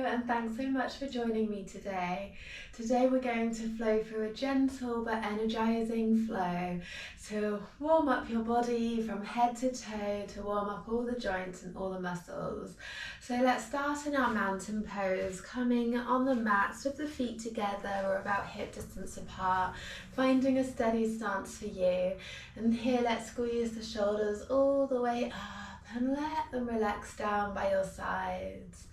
and thanks so much for joining me today. Today we're going to flow through a gentle but energizing flow to warm up your body from head to toe, to warm up all the joints and all the muscles. So let's start in our mountain pose, coming on the mats with the feet together or about hip distance apart, finding a steady stance for you. And here let's squeeze the shoulders all the way up and let them relax down by your sides.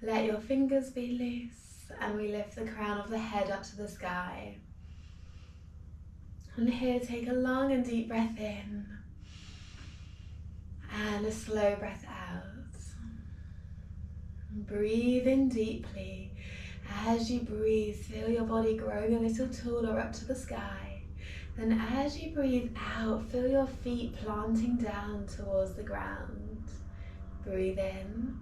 Let your fingers be loose and we lift the crown of the head up to the sky. And here take a long and deep breath in and a slow breath out. Breathe in deeply. As you breathe, feel your body growing a little taller up to the sky. Then as you breathe out, feel your feet planting down towards the ground. Breathe in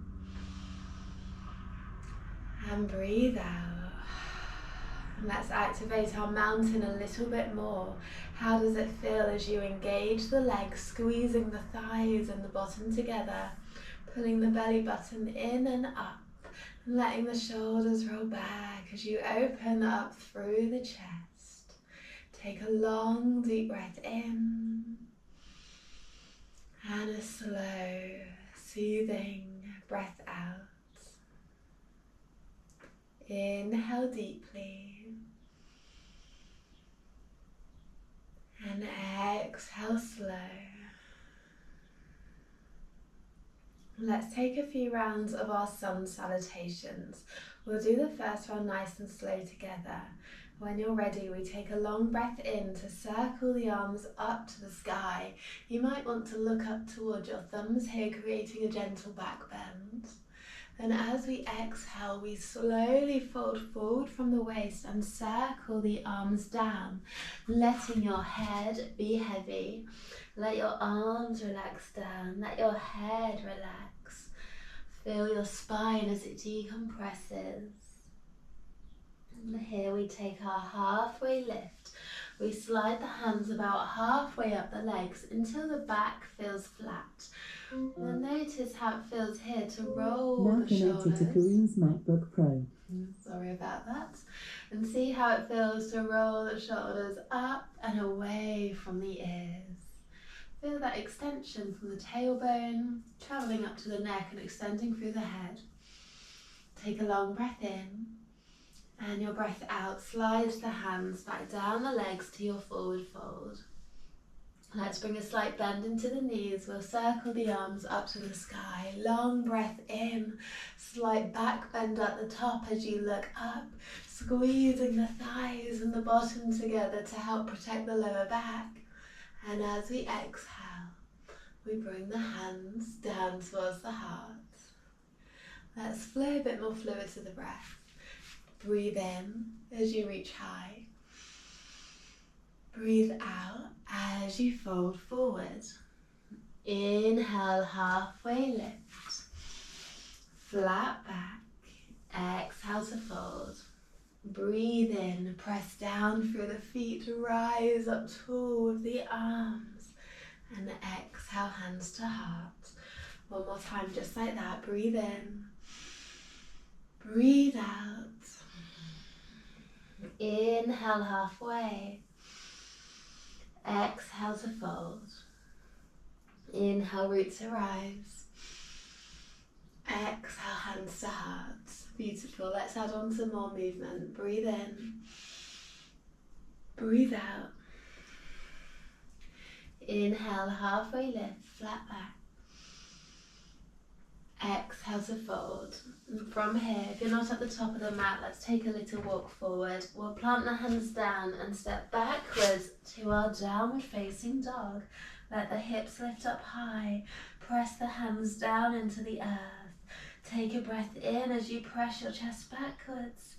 and breathe out. And let's activate our mountain a little bit more. How does it feel as you engage the legs, squeezing the thighs and the bottom together, pulling the belly button in and up, and letting the shoulders roll back as you open up through the chest. Take a long, deep breath in and a slow, soothing breath out. Inhale deeply and exhale slow. Let's take a few rounds of our Sun Salutations. We'll do the first round nice and slow together. When you're ready, we take a long breath in to circle the arms up to the sky. You might want to look up towards your thumbs here, creating a gentle back bend. Then as we exhale, we slowly fold forward from the waist and circle the arms down, letting your head be heavy. Let your arms relax down, let your head relax. Feel your spine as it decompresses. And here we take our halfway lift. We slide the hands about halfway up the legs until the back feels flat. And notice how it feels here to roll now the shoulders. connected to Kareem's MacBook Pro. Sorry about that. And see how it feels to roll the shoulders up and away from the ears. Feel that extension from the tailbone, travelling up to the neck and extending through the head. Take a long breath in, and your breath out slides the hands back down the legs to your forward fold. Let's bring a slight bend into the knees. We'll circle the arms up to the sky. Long breath in, slight back bend at the top as you look up, squeezing the thighs and the bottom together to help protect the lower back. And as we exhale, we bring the hands down towards the heart. Let's flow a bit more fluid to the breath. Breathe in as you reach high. Breathe out as you fold forward. Inhale, halfway lift. Flat back. Exhale to fold. Breathe in, press down through the feet, rise up tall with the arms. And exhale, hands to heart. One more time, just like that. Breathe in. Breathe out. Inhale, halfway. Exhale to fold. Inhale, root to rise. Exhale, hands to heart. Beautiful. Let's add on some more movement. Breathe in. Breathe out. Inhale, halfway lift, flat back. Exhale to fold. And from here, if you're not at the top of the mat, let's take a little walk forward. We'll plant the hands down and step backwards to our downward facing dog. Let the hips lift up high. Press the hands down into the earth. Take a breath in as you press your chest backwards.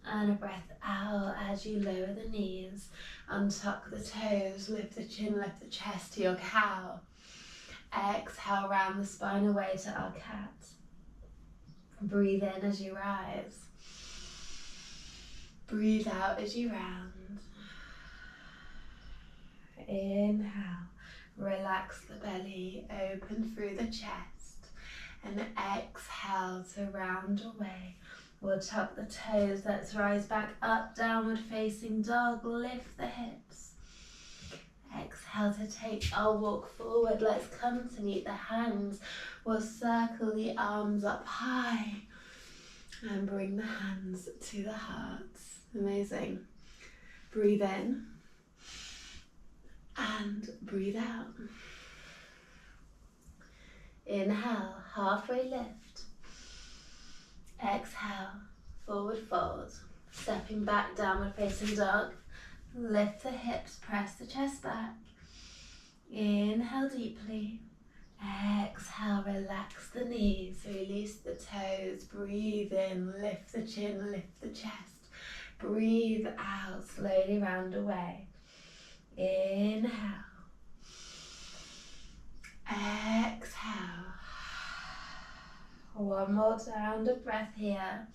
And a breath out as you lower the knees. Untuck the toes, lift the chin, lift the chest to your cow. Exhale, round the spine away to our cat. Breathe in as you rise. Breathe out as you round. Inhale, relax the belly, open through the chest. And exhale to round away. We'll tuck the toes. Let's rise back up, downward facing dog. Lift the hips. Exhale to take our walk forward. Let's come to meet the hands. We'll circle the arms up high and bring the hands to the hearts. Amazing. Breathe in and breathe out. Inhale, halfway lift. Exhale, forward fold. Stepping back, downward facing dog. Lift the hips, press the chest back. Inhale deeply. Exhale, relax the knees, release the toes. Breathe in, lift the chin, lift the chest. Breathe out, slowly round away. Inhale. Exhale. One more round of breath here.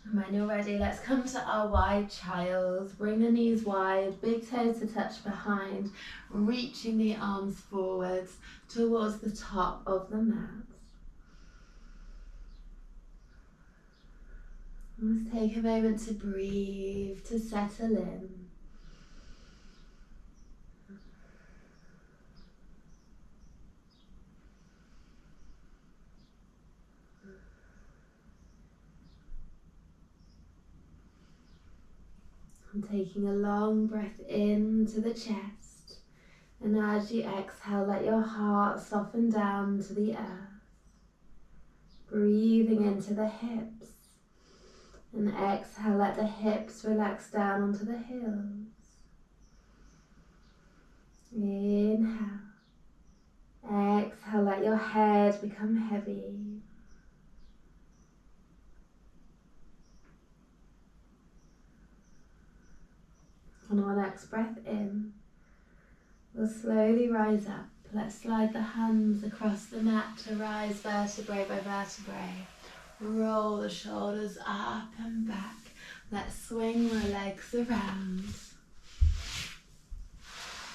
And when you're ready, let's come to our wide child. Bring the knees wide, big toes to touch behind, reaching the arms forwards towards the top of the mat. Let's take a moment to breathe, to settle in. And taking a long breath into the chest, and as you exhale, let your heart soften down to the earth. Breathing into the hips, and exhale, let the hips relax down onto the heels. Inhale. Exhale, let your head become heavy. On our next breath in, we'll slowly rise up. Let's slide the hands across the mat to rise vertebrae by vertebrae. Roll the shoulders up and back. Let's swing the legs around.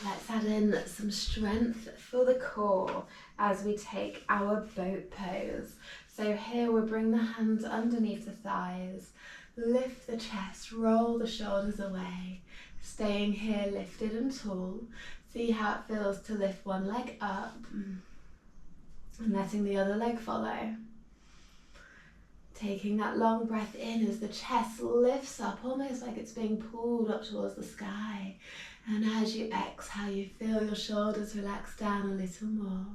Let's add in some strength for the core as we take our boat pose. So here we'll bring the hands underneath the thighs. Lift the chest, roll the shoulders away. Staying here lifted and tall. See how it feels to lift one leg up and letting the other leg follow. Taking that long breath in as the chest lifts up, almost like it's being pulled up towards the sky. And as you exhale, you feel your shoulders relax down a little more.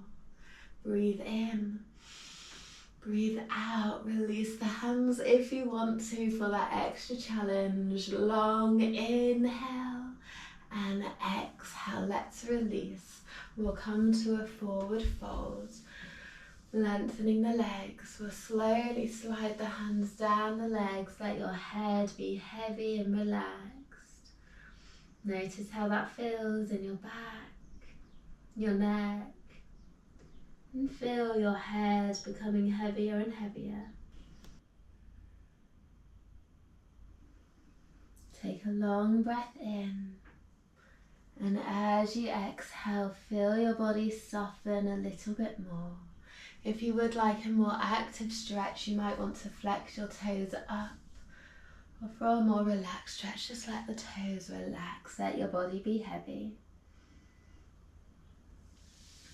Breathe in. Breathe out, release the hands if you want to for that extra challenge. Long inhale and exhale, let's release. We'll come to a forward fold, lengthening the legs. We'll slowly slide the hands down the legs, let your head be heavy and relaxed. Notice how that feels in your back, your neck. And feel your head becoming heavier and heavier. Take a long breath in, and as you exhale, feel your body soften a little bit more. If you would like a more active stretch, you might want to flex your toes up, or for a more relaxed stretch, just let the toes relax, let your body be heavy.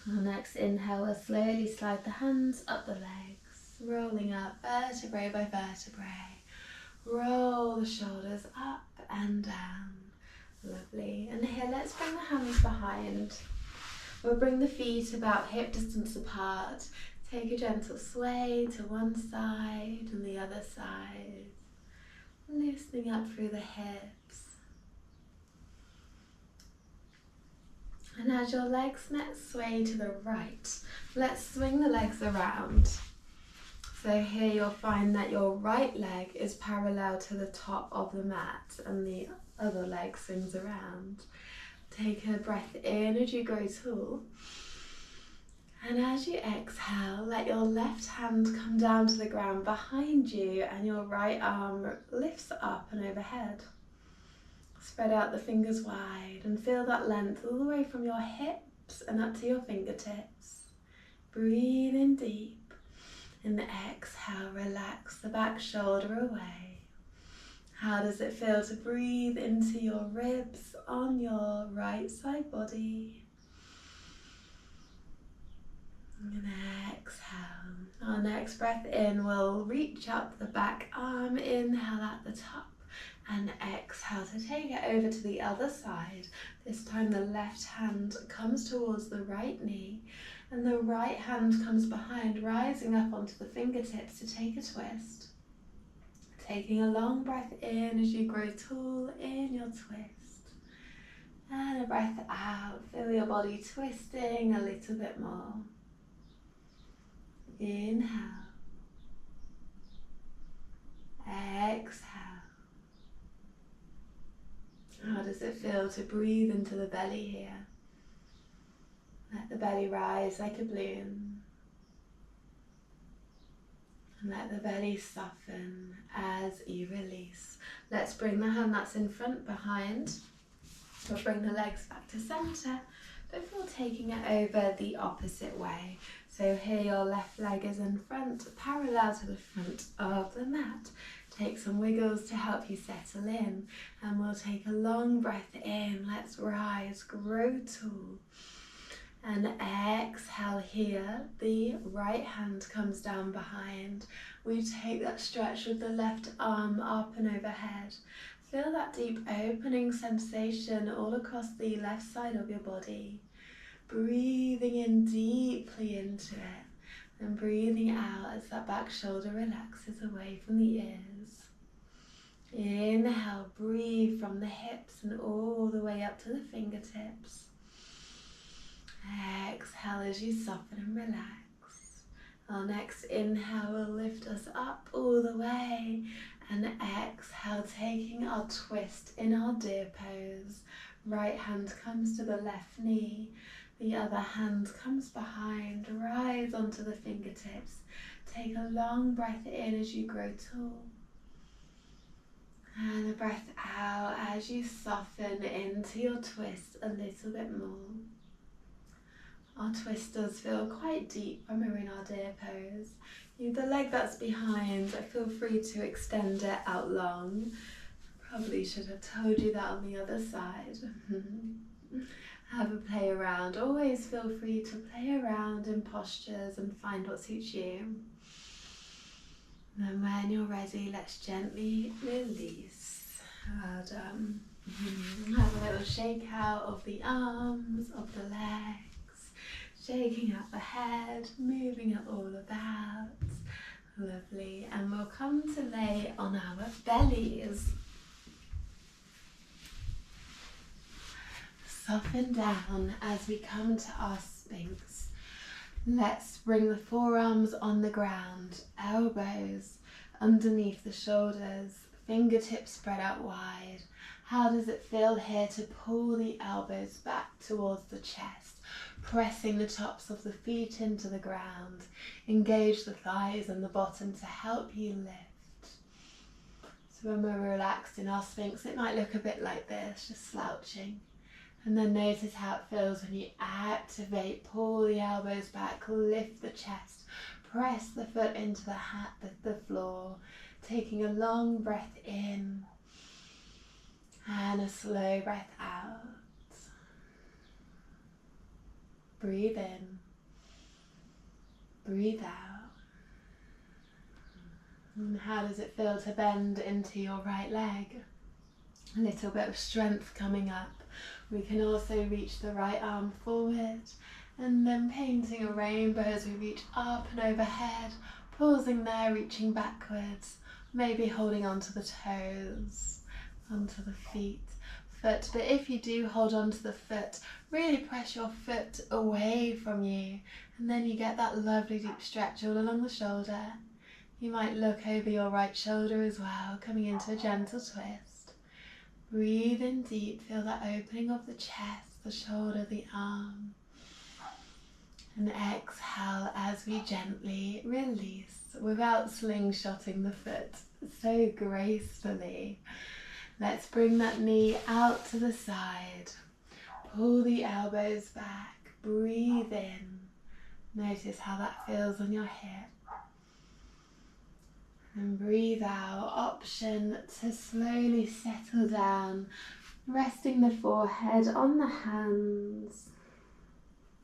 Our next inhale, we'll slowly slide the hands up the legs, rolling up vertebrae by vertebrae. Roll the shoulders up and down. Lovely. And here, let's bring the hands behind. We'll bring the feet about hip distance apart. Take a gentle sway to one side and the other side. Loosening up through the hips. And as your legs sway to the right, let's swing the legs around. So here you'll find that your right leg is parallel to the top of the mat and the other leg swings around. Take a breath in as you grow tall. And as you exhale, let your left hand come down to the ground behind you and your right arm lifts up and overhead. Spread out the fingers wide and feel that length all the way from your hips and up to your fingertips. Breathe in deep. And exhale, relax the back shoulder away. How does it feel to breathe into your ribs on your right side body? And exhale. Our next breath in, we'll reach out the back arm, inhale at the top, and exhale to take it over to the other side. This time the left hand comes towards the right knee, and the right hand comes behind, rising up onto the fingertips to take a twist. Taking a long breath in as you grow tall in your twist. And a breath out, feel your body twisting a little bit more. Inhale. Exhale. How does it feel to breathe into the belly here? Let the belly rise like a balloon. And let the belly soften as you release. Let's bring the hand that's in front behind. We'll bring the legs back to center before taking it over the opposite way. So here your left leg is in front, parallel to the front of the mat. Take some wiggles to help you settle in, and we'll take a long breath in. Let's rise, grow tall. And exhale here, the right hand comes down behind. We take that stretch with the left arm up and overhead. Feel that deep opening sensation all across the left side of your body. Breathing in deeply into it and breathing out as that back shoulder relaxes away from the ears. Inhale, breathe from the hips and all the way up to the fingertips. Exhale as you soften and relax. Our next inhale will lift us up all the way, and exhale, taking our twist in our deer pose. Right hand comes to the left knee, the other hand comes behind, rise onto the fingertips. Take a long breath in as you grow tall. And a breath out as you soften into your twist a little bit more. Our twist does feel quite deep when we're in our deer pose. The leg that's behind, feel free to extend it out long. Probably should have told you that on the other side. Have a play around. Always feel free to play around in postures and find what suits you. And when you're ready, let's gently release. Well done. Have a little shake out of the arms, of the legs, shaking out the head, moving it all about. Lovely. And we'll come to lay on our bellies. Soften down as we come to our Sphinx. Let's bring the forearms on the ground, elbows underneath the shoulders, fingertips spread out wide. How does it feel here to pull the elbows back towards the chest, pressing the tops of the feet into the ground. Engage the thighs and the bottom to help you lift. So when we're relaxed in our Sphinx, it might look a bit like this, just slouching. And then notice how it feels when you activate, pull the elbows back, lift the chest, press the foot into the floor, taking a long breath in and a slow breath out. Breathe in, breathe out. And how does it feel to bend into your right leg? A little bit of strength coming up. We can also reach the right arm forward and then painting a rainbow as we reach up and overhead, pausing there, reaching backwards, maybe holding onto the toes, onto the foot. But if you do hold onto the foot, really press your foot away from you, and then you get that lovely deep stretch all along the shoulder. You might look over your right shoulder as well, coming into a gentle twist. Breathe in deep, feel that opening of the chest, the shoulder, the arm. And exhale as we gently release without slingshotting the foot, so gracefully. Let's bring that knee out to the side. Pull the elbows back, breathe in, Notice how that feels on your hip. And breathe out, option to slowly settle down, resting the forehead on the hands.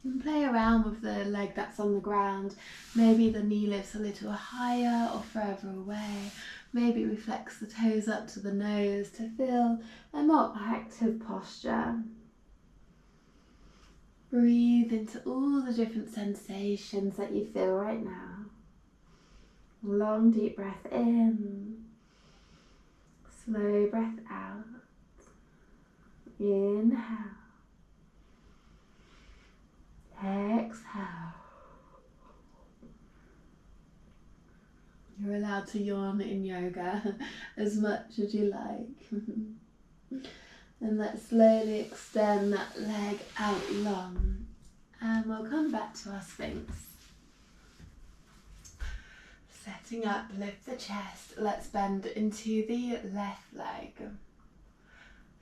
And play around with the leg that's on the ground. Maybe the knee lifts a little higher or further away. Maybe we flex the toes up to the nose to feel a more active posture. Breathe into all the different sensations that you feel right now. Long deep breath in, slow breath out. Inhale, exhale. You're allowed to yawn in yoga as much as you like. And let's slowly extend that leg out long. And we'll come back to our Sphinx. Setting up, lift the chest. Let's bend into the left leg.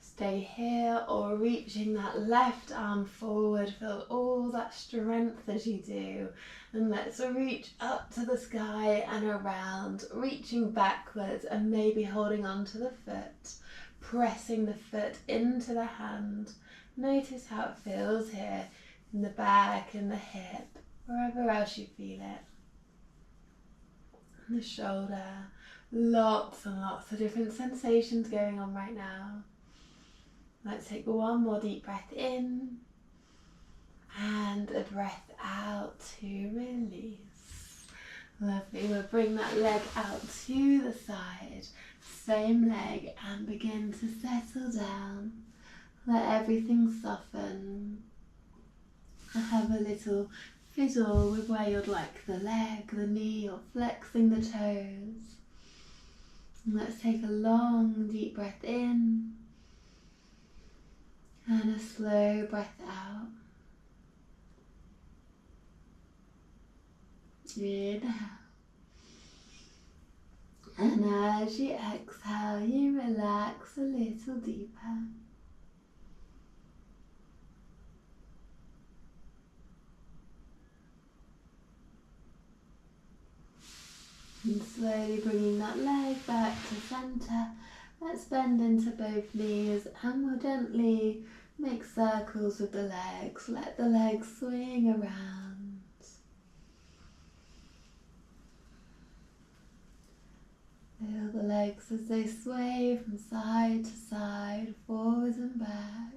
Stay here or reaching that left arm forward. Feel all that strength as you do. And let's reach up to the sky and around, reaching backwards and maybe holding on to the foot. Pressing the foot into the hand. Notice how it feels here in the back and the hip, wherever else you feel it. The shoulder, lots and lots of different sensations going on right now. Let's take one more deep breath in and a breath out to release. Lovely, we'll bring that leg out to the side, same leg, and begin to settle down. Let everything soften. Have a little fiddle with where you'd like the leg, the knee, or flexing the toes. And let's take a long deep breath in and a slow breath out. Inhale. And as you exhale, you relax a little deeper. And slowly bringing that leg back to centre. Let's bend into both knees and we'll gently make circles with the legs. Let the legs swing around. Feel the legs as they sway from side to side, forwards and back.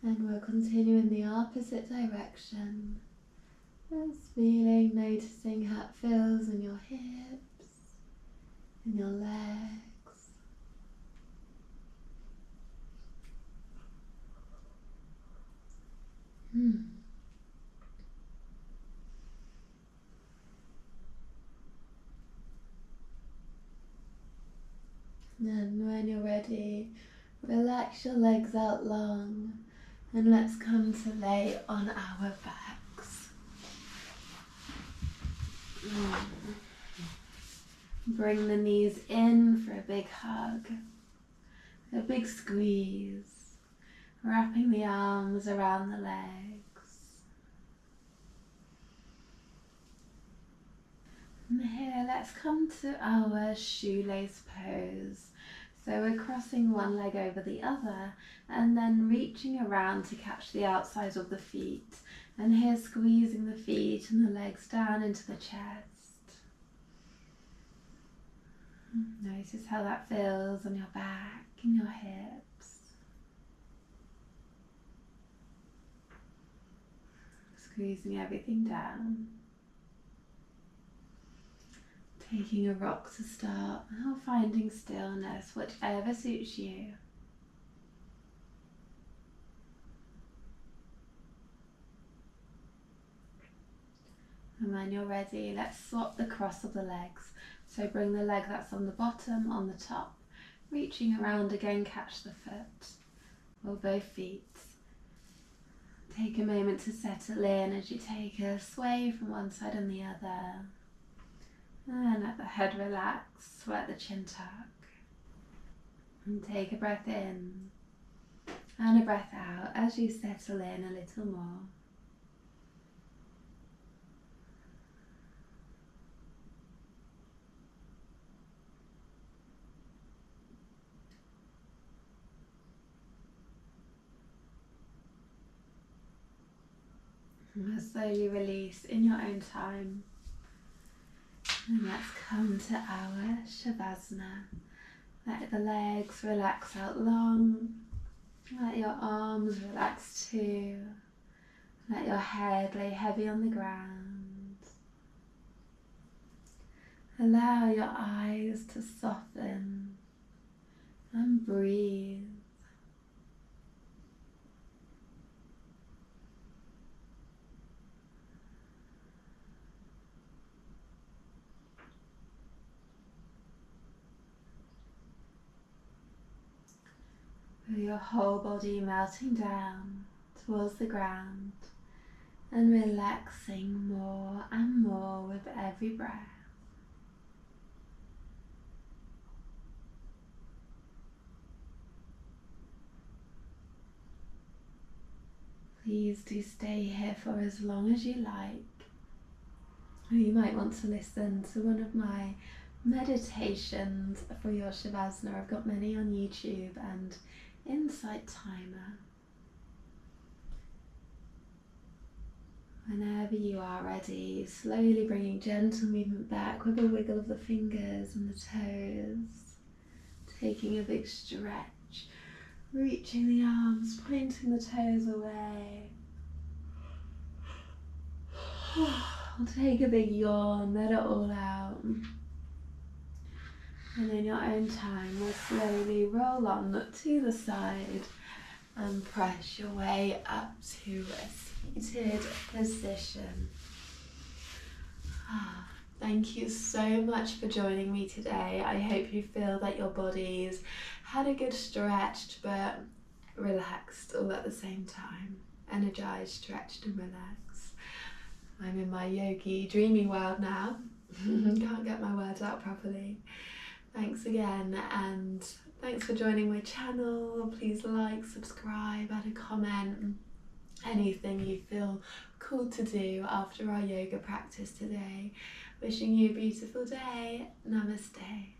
And we'll continue in the opposite direction. Just feeling, noticing how it feels in your hips, in your legs. And when you're ready, relax your legs out long and let's come to lay on our backs. Bring the knees in for a big hug, a big squeeze, wrapping the arms around the legs. And here, let's come to our shoelace pose. So we're crossing one leg over the other and then reaching around to catch the outsides of the feet. And here squeezing the feet and the legs down into the chest. Notice how that feels on your back and your hips. Squeezing everything down. Taking a rock to start, or finding stillness, whichever suits you. And when you're ready, let's swap the cross of the legs. So bring the leg that's on the bottom on the top, reaching around again, catch the foot, or both feet. Take a moment to settle in as you take a sway from one side and the other. And let the head relax, let the chin tuck. And take a breath in and a breath out as you settle in a little more. We'll slowly release in your own time. And let's come to our Shavasana. Let the legs relax out long. Let your arms relax too. Let your head lay heavy on the ground. Allow your eyes to soften and breathe. Feel your whole body melting down towards the ground and relaxing more and more with every breath. Please do stay here for as long as you like. Or you might want to listen to one of my meditations for your Shavasana. I've got many on YouTube and Insight Timer. Whenever you are ready, slowly bringing gentle movement back with a wiggle of the fingers and the toes. Taking a big stretch, reaching the arms, pointing the toes away. Take a big yawn, let it all out. And in your own time, we'll slowly roll on to the side and press your way up to a seated position. Thank you so much for joining me today. I hope you feel that your bodies had a good stretch, but relaxed all at the same time. Energized, stretched and relaxed. I'm in my yogi dreamy world now. Can't get my words out properly. Thanks again, and thanks for joining my channel. Please like, subscribe, add a comment, anything you feel called to do after our yoga practice today. Wishing you a beautiful day. Namaste.